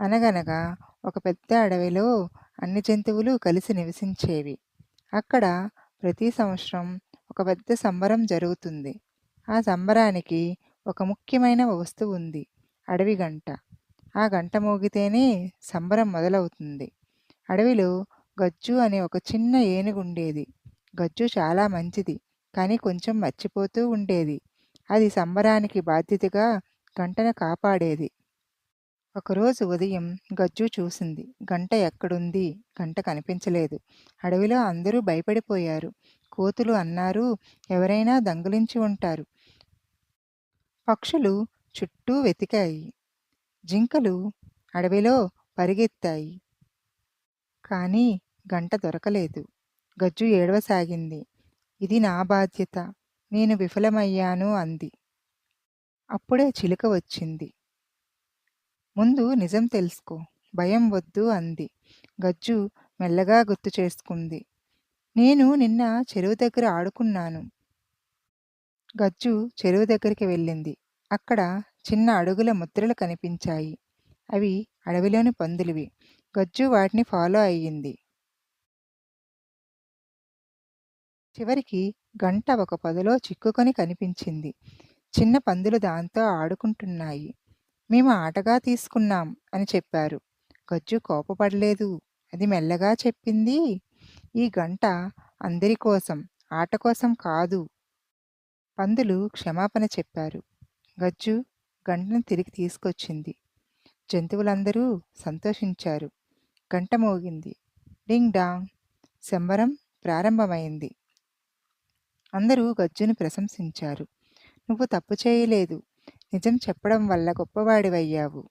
అనగనగా ఒక పెద్ద అడవిలో అన్ని జంతువులు కలిసి నివసించేవి. అక్కడ ప్రతి సంవత్సరం ఒక పెద్ద సంబరం జరుగుతుంది. ఆ సంబరానికి ఒక ముఖ్యమైన వస్తువు ఉంది. అడవి గంట. ఆ గంట మోగితేనే సంబరం మొదలవుతుంది. అడవిలో గజ్జు అనే ఒక చిన్న ఏనుగుండేది. గజ్జు చాలా మంచిది. కానీ కొంచెం మర్చిపోతూ ఉండేది. అది సంబరానికి బాధ్యతగా గంటను కాపాడేది. ఒకరోజు ఉదయం గజ్జు చూసింది. గంట ఎక్కడుంది? గంట కనిపించలేదు. అడవిలో అందరూ భయపడిపోయారు. కోతులు అన్నారు, ఎవరైనా దొంగిలించి ఉంటారు. పక్షులు చుట్టూ వెతికాయి. జింకలు అడవిలో పరిగెత్తాయి. కానీ గంట దొరకలేదు. గజ్జు ఏడవసాగింది. ఇది నా బాధ్యత. నేను విఫలమయ్యాను అంది. అప్పుడే చిలుక వచ్చింది. ముందు నిజం తెలుసుకో. భయం వద్దు అంది. గజ్జు మెల్లగా గుర్తు చేసుకుంది. నేను నిన్న చెరువు దగ్గర ఆడుకున్నాను. గజ్జు చెరువు దగ్గరికి వెళ్ళింది. అక్కడ చిన్న అడుగుల ముద్రలు కనిపించాయి. అవి అడవిలోని పందులివి. గజ్జు వాటిని ఫాలో అయ్యింది. చివరికి గంట ఒక పొదలో చిక్కుకొని కనిపించింది. చిన్న పందులు దాంతో ఆడుకుంటున్నాయి. మేము ఆటగా తీసుకున్నాం అని చెప్పారు. గజ్జు కోపపడలేదు. అది మెల్లగా చెప్పింది, ఈ గంట అందరి కోసం, ఆట కోసం కాదు. పందులు క్షమాపణ చెప్పారు. గజ్జు గంటను తిరిగి తీసుకొచ్చింది. జంతువులందరూ సంతోషించారు. గంట మోగింది. Ding dong. సంబరం ప్రారంభమైంది. అందరూ గజ్జును ప్రశంసించారు. నువ్వు తప్పు చేయలేదు. నిజం చెప్పడం వల్ల గొప్పవాడివయ్యావు.